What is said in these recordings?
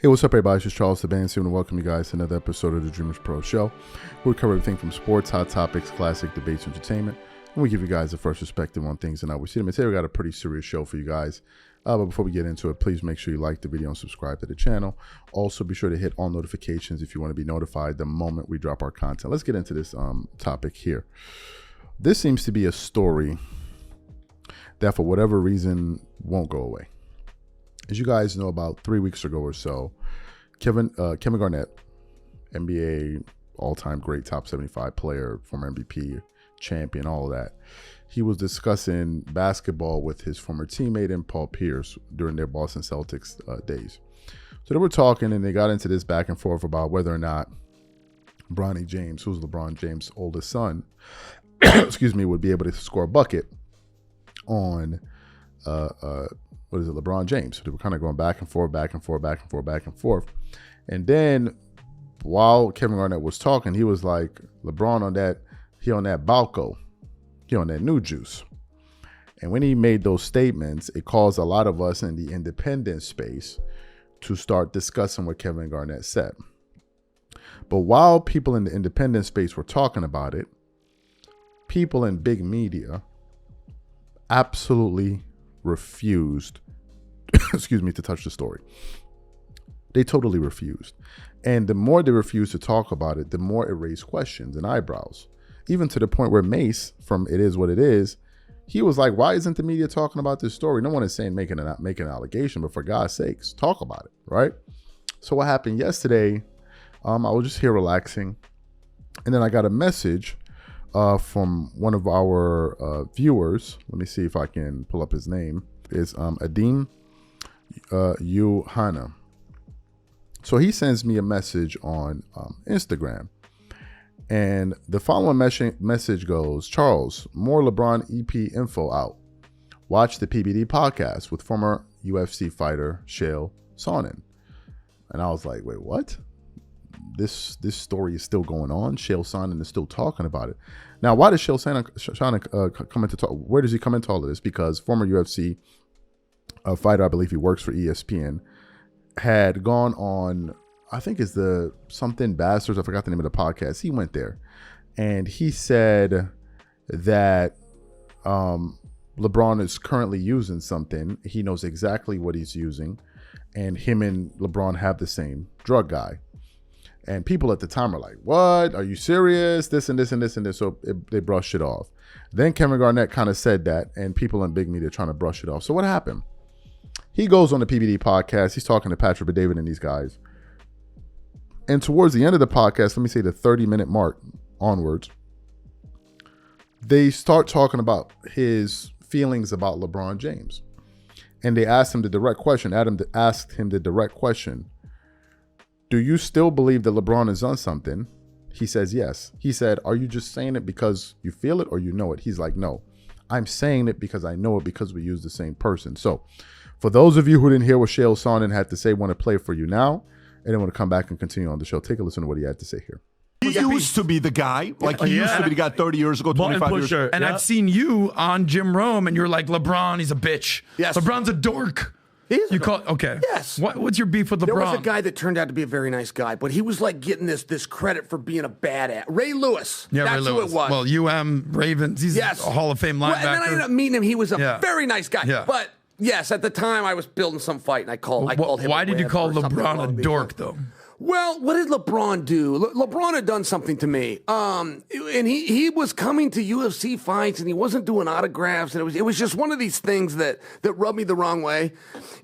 Hey, what's up, everybody? This is Charles the Band, and welcome you guys to another episode of the DREAMERSPRO show. We cover everything from sports, hot topics, classic debates, entertainment, and we give you guys the first perspective on things and how we see them. And today we got a pretty serious show for you guys. But before we get into it, please make sure you like the video and subscribe to the channel. Also, be sure to hit all notifications if you want to be notified the moment we drop our content. Let's get into this topic here. This seems to be a story that, for whatever reason, won't go away. As you guys know, about 3 weeks ago or so, Kevin Garnett, NBA all-time great, top 75 player, former MVP, champion, all of that, he was discussing basketball with his former teammate and Paul Pierce during their Boston Celtics days. So they were talking, and they got into this back and forth about whether or not Bronny James, who's LeBron James' oldest son, would be able to score a bucket on LeBron James. So they were kind of going back and forth. And then while Kevin Garnett was talking, he was like, LeBron on that Balco, he on that new juice. And when he made those statements, it caused a lot of us in the independent space to start discussing what Kevin Garnett said. But while people in the independent space were talking about it, people in big media absolutely refused to touch the story. They totally refused. And the more they refused to talk about it, the more it raised questions and eyebrows. Even to the point where Mace, from It Is What It Is, he was like, why isn't the media talking about this story? No one is saying make an allegation, but for God's sakes, talk about it, right? So what happened yesterday, I was just here relaxing, and then I got a message from one of our viewers. Let me see if I can pull up his name. It's Adim Yuhana. So he sends me a message on Instagram, and the following message goes, Charles, more LeBron EP info out. Watch the PBD podcast with former UFC fighter Chael Sonnen. And I was like, wait, what? This story is still going on. Chael Sonnen is still talking about it. Now, why does Chael Sonnen come into talk? Where does he come into all of this? Because former UFC fighter, I believe he works for ESPN, had gone on, I think it's the something Bastards, I forgot the name of the podcast. He went there and he said that LeBron is currently using something. He knows exactly what he's using, and him and LeBron have the same drug guy. And people at the time are like, what? Are you serious? This and this and this and this. So they brushed it off. Then Kevin Garnett kind of said that, and people in big media trying to brush it off. So what happened? He goes on the PBD podcast. He's talking to Patrick David and these guys. And towards the end of the podcast, let me say the 30-minute mark onwards, they start talking about his feelings about LeBron James. And they asked him the direct question. Adam asked him the direct question. Do you still believe that LeBron has done something? He says yes. He said, are you just saying it because you feel it or you know it? He's like, no, I'm saying it because I know it, because we use the same person. So for those of you who didn't hear what Chael Sonnen had to say, want to play for you now, and then want to come back and continue on the show. Take a listen to what he had to say here. He used to be the guy. Like, he used to be the guy 30 years ago, 25 years ago. And I've seen you on Jim Rome, and you're like, LeBron, he's a bitch. Yes. LeBron's a dork. He is a dork. Okay. Yes. What's your beef with LeBron? There was a guy that turned out to be a very nice guy, but he was like getting this credit for being a badass. Ray Lewis. Yeah, that's Ray who Lewis. it was. Well, Ravens. He's a Hall of Fame linebacker. Well, and then I ended up meeting him. He was a very nice guy. Yeah. But yes, at the time I was building some fight, and I called him. Why did you call LeBron a dork, though? Well, what did LeBron do? LeBron had done something to me. And he was coming to UFC fights, and he wasn't doing autographs, and it was just one of these things that rubbed me the wrong way.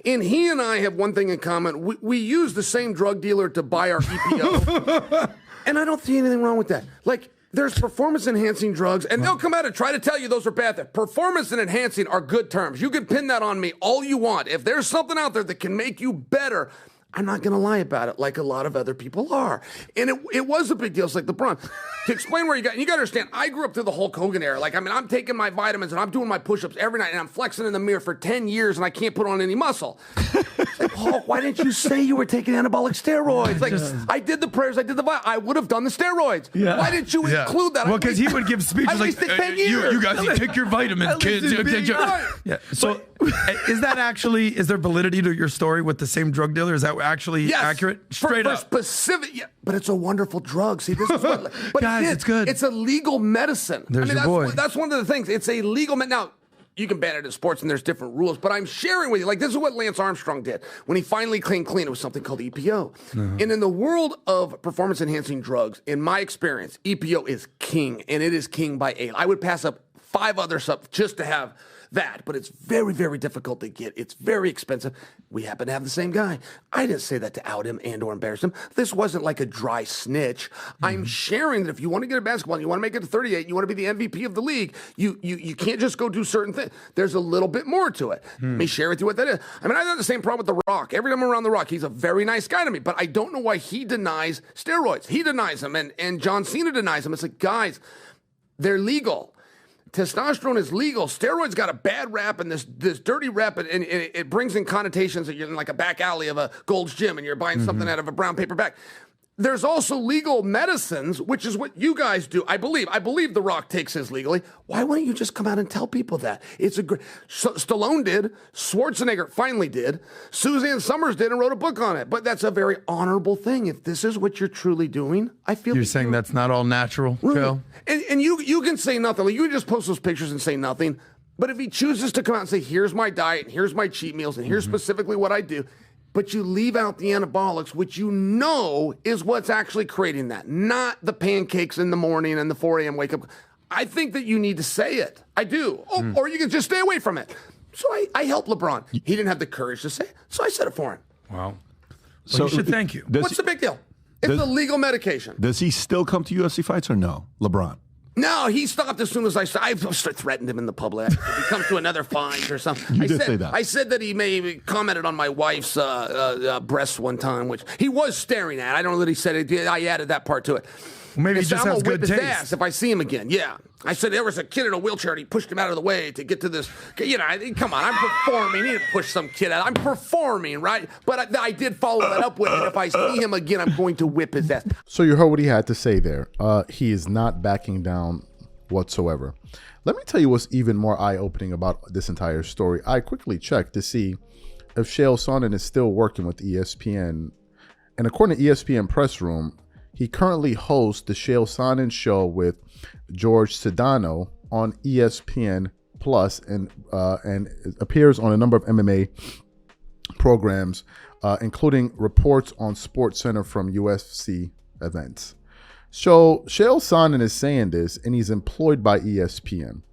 And he and I have one thing in common. We use the same drug dealer to buy our EPO. And I don't see anything wrong with that. Like, there's performance-enhancing drugs, and they'll come out and try to tell you those are bad things. Performance and enhancing are good terms. You can pin that on me all you want. If there's something out there that can make you better, I'm not going to lie about it like a lot of other people are. And it was a big deal. It's like LeBron. To explain where you got to understand, I grew up through the Hulk Hogan era. Like, I mean, I'm taking my vitamins and I'm doing my push-ups every night and I'm flexing in the mirror for 10 years and I can't put on any muscle. It's like, Hulk, why didn't you say you were taking anabolic steroids? Like, I did the prayers, I did the I would have done the steroids. Yeah. Why didn't you include that? Well, because he would give speeches like, 10 years. you guys need to take your vitamins, kids. Yeah. Is there validity to your story with the same drug dealer? Is that actually accurate? Straight up. Specific, but it's a wonderful drug. See, this is what, but guys, it's good. It's a legal medicine. There's your boy. That's one of the things. It's a legal Now, you can ban it in sports and there's different rules, but I'm sharing with you, like this is what Lance Armstrong did. When he finally clean, it was something called EPO. And in the world of performance-enhancing drugs, in my experience, EPO is king, and it is king by 8. I would pass up 5 other stuff just to have that, but it's very, very difficult to get. It's very expensive. We happen to have the same guy. I didn't say that to out him and or embarrass him. This wasn't like a dry snitch. I'm sharing that if you want to get a basketball and you want to make it to 38, you want to be the MVP of the league, you can't just go do certain things. There's a little bit more to it. Let me share with you what that is. I mean, I have the same problem with The Rock. Every time I'm around The Rock, he's a very nice guy to me, but I don't know why he denies steroids. He denies them, and John Cena denies them. It's like, guys, they're legal. Testosterone is legal. Steroids got a bad rap and this dirty rap, and it brings in connotations that you're in like a back alley of a Gold's Gym and you're buying something out of a brown paper bag. There's also legal medicines, which is what you guys do. I believe The Rock takes his legally. Why wouldn't you just come out and tell people that? It's a great. Stallone did. Schwarzenegger finally did. Suzanne Summers did and wrote a book on it. But that's a very honorable thing. If this is what you're truly doing, I feel you're saying that's not all natural, Phil. And you can say nothing. Like, you can just post those pictures and say nothing. But if he chooses to come out and say, "Here's my diet, and here's my cheat meals, and here's specifically what I do," but you leave out the anabolics, which you know is what's actually creating that, not the pancakes in the morning and the 4 a.m. wake up. I think that you need to say it. I do. Or you can just stay away from it. So I helped LeBron. He didn't have the courage to say it, so I said it for him. Wow. So you should thank you. What's the big deal? It's a legal medication. Does he still come to UFC fights or no, LeBron? No, he stopped as soon as I threatened him in the public. If he comes to another fight or something. You did say that. I said that he may commented on my wife's breasts one time, which he was staring at. I don't know that he said it. I added that part to it. Maybe he just has good taste. Ass if I see him again. Yeah. I said there was a kid in a wheelchair and he pushed him out of the way to get to this. You know, come on, I'm performing. He didn't push some kid out. I'm performing, right? But I did follow that up with it. If I see him again, I'm going to whip his ass. So you heard what he had to say there. He is not backing down whatsoever. Let me tell you what's even more eye-opening about this entire story. I quickly checked to see if Chael Sonnen is still working with ESPN. And according to ESPN Press Room, he currently hosts the Chael Sonnen Show with George Sedano on ESPN Plus, and appears on a number of MMA programs, including reports on SportsCenter from UFC events. So Chael Sonnen is saying this, and he's employed by ESPN.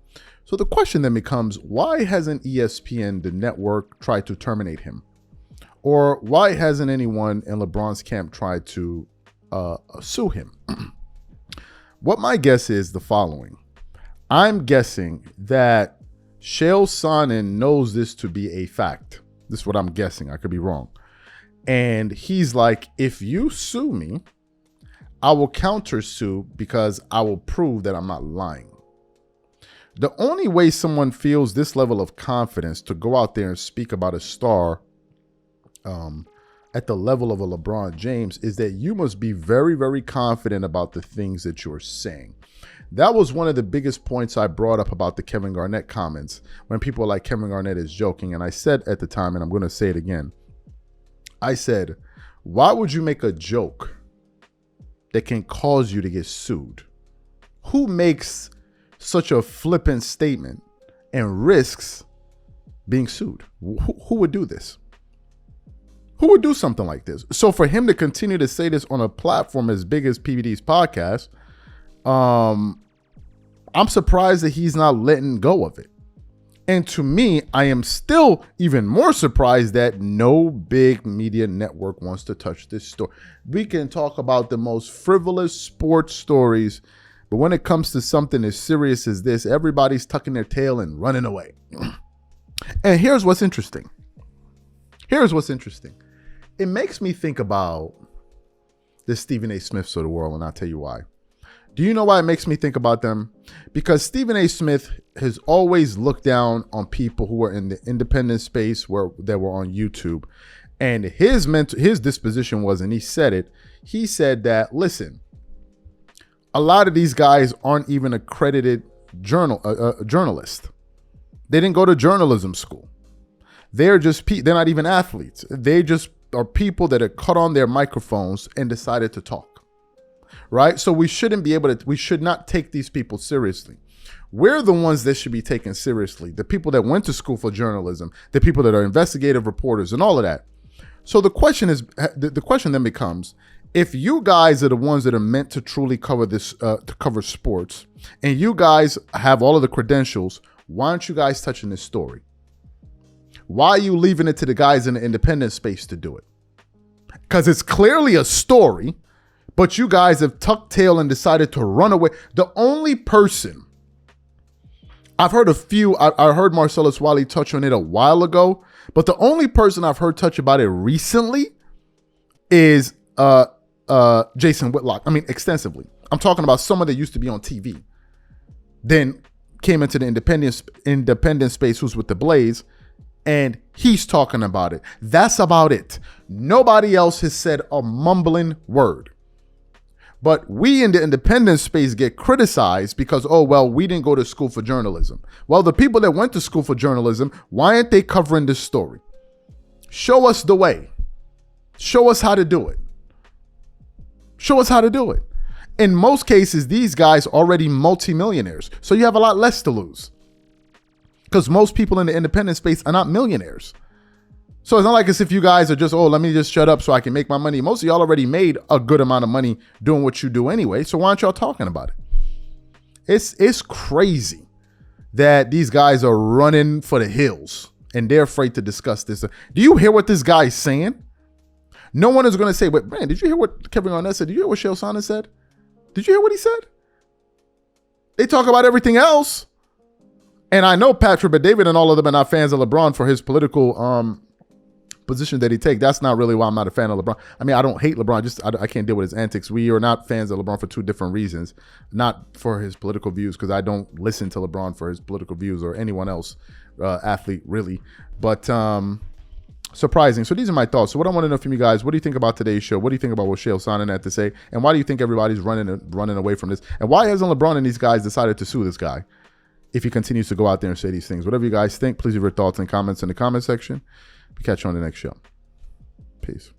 So the question then becomes, why hasn't ESPN, the network, tried to terminate him? Or why hasn't anyone in LeBron's camp tried to sue him? What my guess is the following. I'm guessing that Chael Sonnen knows this to be a fact. This is what I'm guessing. I could be wrong. And he's like, if you sue me, I will counter sue because I will prove that I'm not lying. The only way someone feels this level of confidence to go out there and speak about a star at the level of a LeBron James is that you must be very, very confident about the things that you're saying. That was one of the biggest points I brought up about the Kevin Garnett comments, when people were like, Kevin Garnett is joking. And I said at the time, and I'm going to say it again, I said, why would you make a joke that can cause you to get sued? Who makes such a flippant statement and risks being sued? Who would do this? Who would do something like this? So for him to continue to say this on a platform as big as PBD's podcast, I'm surprised that he's not letting go of it. And to me, I am still even more surprised that no big media network wants to touch this story. We can talk about the most frivolous sports stories, but when it comes to something as serious as this, everybody's tucking their tail and running away. And here's what's interesting. It makes me think about the Stephen A. Smiths of the world, and I'll tell you why. Do you know why it makes me think about them? Because Stephen A. Smith has always looked down on people who are in the independent space that were on YouTube. And his disposition was, and he said it, he said that, listen, a lot of these guys aren't even accredited journalists. They didn't go to journalism school. They're not even athletes. They just are people that are cut on their microphones and decided to talk, right? So we should not take these people seriously. We're the ones that should be taken seriously. The people that went to school for journalism, the people that are investigative reporters and all of that. So the question then becomes, if you guys are the ones that are meant to truly cover this, to cover sports, and you guys have all of the credentials, why aren't you guys touching this story? Why are you leaving it to the guys in the independent space to do it? Because it's clearly a story, but you guys have tucked tail and decided to run away. The only person, I've heard I heard Marcellus Wiley touch on it a while ago, but the only person I've heard touch about it recently is Jason Whitlock. I mean, extensively. I'm talking about someone that used to be on TV, then came into the independent space, who's with the Blaze, and he's talking about it. That's about it. Nobody else has said a mumbling word. But we in the independent space get criticized because, oh, well, we didn't go to school for journalism. Well, the people that went to school for journalism, why aren't they covering this story? Show us the way. Show us how to do it. Show us how to do it. In most cases, these guys are already multimillionaires, so you have a lot less to lose. Because most people in the independent space are not millionaires. So it's not like as if you guys are just, oh, let me just shut up so I can make my money. Most of y'all already made a good amount of money doing what you do anyway. So why aren't y'all talking about it? It's crazy that these guys are running for the hills and they're afraid to discuss this. Do you hear what this guy's saying? No one is going to say, but man, did you hear what Kevin Garnett said? Did you hear what Chael Sonnen said? Did you hear what he said? They talk about everything else. And I know Patrick, but David and all of them are not fans of LeBron for his political position that he takes. That's not really why I'm not a fan of LeBron. I mean, I don't hate LeBron. I can't deal with his antics. We are not fans of LeBron for two different reasons. Not for his political views, because I don't listen to LeBron for his political views or anyone else, athlete really. But surprising. So these are my thoughts. So what I want to know from you guys, what do you think about today's show? What do you think about what Chael Sonnen had to say? And why do you think everybody's running away from this? And why hasn't LeBron and these guys decided to sue this guy if he continues to go out there and say these things? Whatever you guys think, please leave your thoughts and comments in the comment section. We catch you on the next show. Peace.